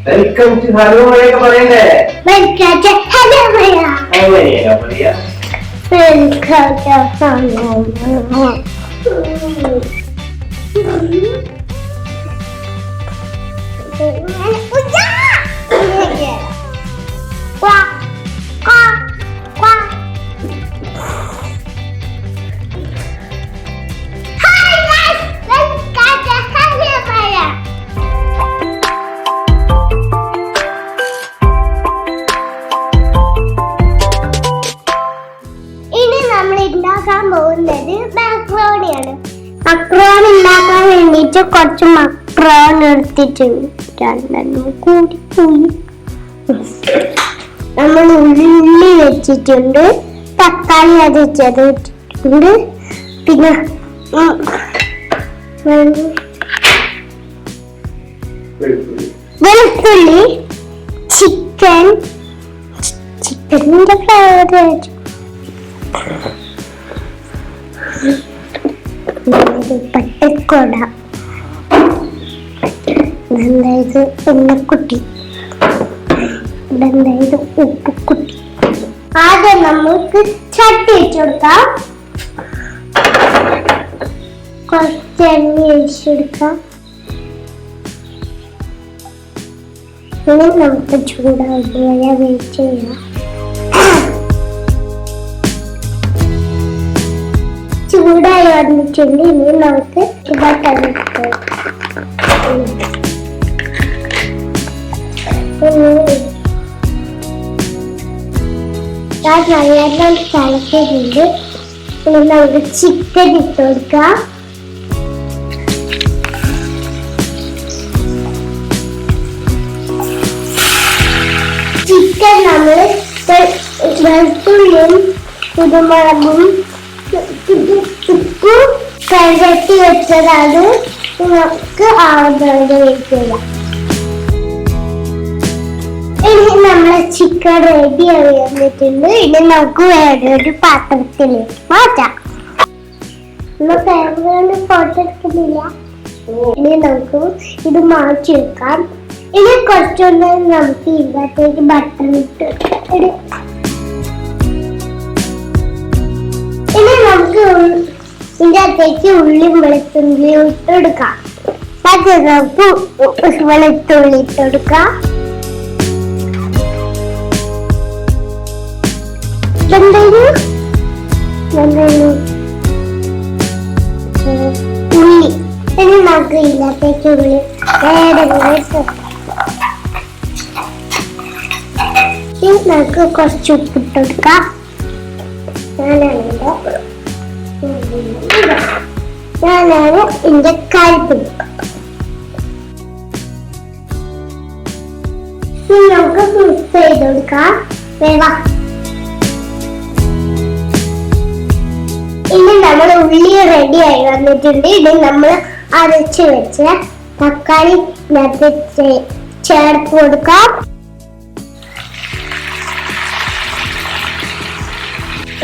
Welcome to hello മഴയൊക്കെ പറയണ്ടേ? Welcome to hello മഴ. അങ്ങനെയാ പറയാ. വെൽക്കം ടു ഹലോ മഴ. മക്രോൺ ഉണ്ടാക്കാൻ വേണ്ടിട്ട് കുറച്ച് മക്രോൺ എടുത്തിട്ടുണ്ട്. രണ്ടെണ്ണം കൂടി പോയി. നമ്മൾ ഉള്ളി വെച്ചിട്ടുണ്ട്, തക്കാളി അരച്ചത് വെച്ചിട്ടുണ്ട്, പിന്നെ വെളുത്തുള്ളി, ചിക്കനിന്റെ ഫ്ലേവർ വെച്ചു, പട്ടക്കോട, ഇതെന്തായത് എണ്ണക്കുട്ടി, ഇതെന്തായത് ഉപ്പുക്കുട്ടി. ആദ്യം നമുക്ക് ചട്ടി വെച്ചു കൊടുക്കാം. കുറച്ച് എണ്ണ ഒഴിച്ചു കൊടുക്കാം. ഇനി നമുക്ക് ചൂടാവുന്ന വെയിറ്റ് ചെയ്യാം. ചൂടായി വന്നിട്ടുണ്ട്. ഇനി നമുക്ക് ബട്ടർ ഇട്ട് നല്ലോണം തിളക്കുന്നുണ്ട്. ഇനി നമുക്ക് ചിക്കൻ ഇട്ട് കൊടുക്കാം. ചിക്കൻ നമ്മൾ വെളുത്തുള്ളിയും കുരുമുളകും ഉപ്പും കഴുകി വെച്ചതാണ്. നമുക്ക് ആവുന്നത് വെയിറ്റ് ചെയ്യാം. ഇനി നമ്മളെ ചിക്കൻ റെഡി ആയി വന്നിട്ടുണ്ട്. ഇനി നമുക്ക് വേറെ ഒരു പാത്രത്തിലേക്ക് മാറ്റാം. ഫാമിലിയോട് ഫോട്ടോ എടുക്കുന്നില്ല. ഇനി നമുക്ക് ഇത് മാറ്റി വെക്കാം. ഇനി കുറച്ചൊന്ന് നമുക്ക് ഇതിനകത്തേക്ക് ബട്ടർ ഇട്ട് ഇനി നമുക്ക് ഇതിന്റെ അകത്തേക്ക് ഉള്ളിയും വെളുത്തുള്ളിയും ഇട്ടെടുക്കാം. അത് നമുക്ക് വെളുത്തുള്ളി ഇട്ടെടുക്കാം. ഉള്ളി ഇനി നമുക്ക് ഇതിനകത്തേക്ക് ഉള്ളി ഇനി നമുക്ക് കുറച്ച് ഉപ്പിട്ടെടുക്കാം. ഞാനാണ് ഇതിന്റെ കരുത്ത്. നമുക്ക് മിക്സ് ചെയ്ത് കൊടുക്കാം. ഇനി നമ്മൾ ഉള്ളി റെഡി ആയി വന്നിട്ടുണ്ട്. ഇനി നമ്മൾ അരച്ച് വെച്ച തക്കാളി ചേർത്ത് കൊടുക്കാം.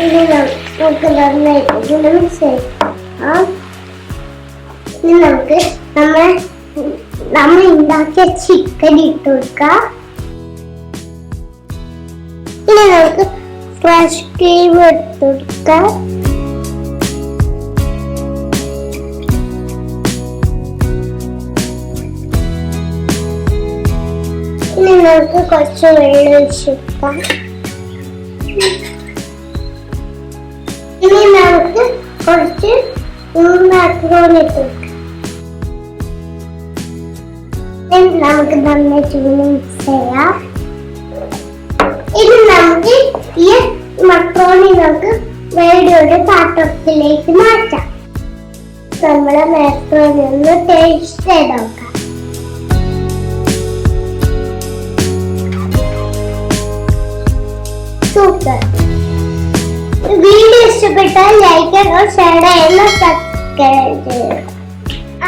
ഇനി നമുക്ക് നന്നായിട്ട് മിക്സ് ചെയ്യാം. ഇനി നമുക്ക് നമ്മൾ ഉണ്ടാക്കിയ ചിക്കൻ ഇട്ട് കൊടുക്കാം. ഇനി നമുക്ക് ഫ്രഷ് ക്രീം ഇട്ട് കൊടുക്കാം. ഇനി നമുക്ക് കുറച്ച് വെള്ളം ഒഴിച്ച് കൊടുക്കാം. ഇനി നമുക്ക് കുറച്ച് മക്രോൺ ഇട്ട് കൊടുക്കാം. നമുക്ക് നന്നായിട്ട് മിക്സ് ചെയ്യാം. ഇനി നമുക്ക് ഈ മക്രോണി നമുക്ക് വേറെ ഒരു പാത്രത്തിലേക്ക് മാറ്റാം. നമ്മളെ മക്രോണി ഒന്ന് ടേസ്റ്റ് ചെയ്ത് നോക്കാം. സൂപ്പർ. വീഡിയോ ഇഷ്ടപ്പെട്ടാൽ ലൈക്ക് ചെയ്യണം, ഷെയർ ചെയ്യണം, സബ്സ്ക്രൈബ് ചെയ്യണം.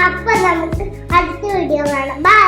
അപ്പൊ നമുക്ക് അടുത്ത വീഡിയോ കാണാം. ബൈ.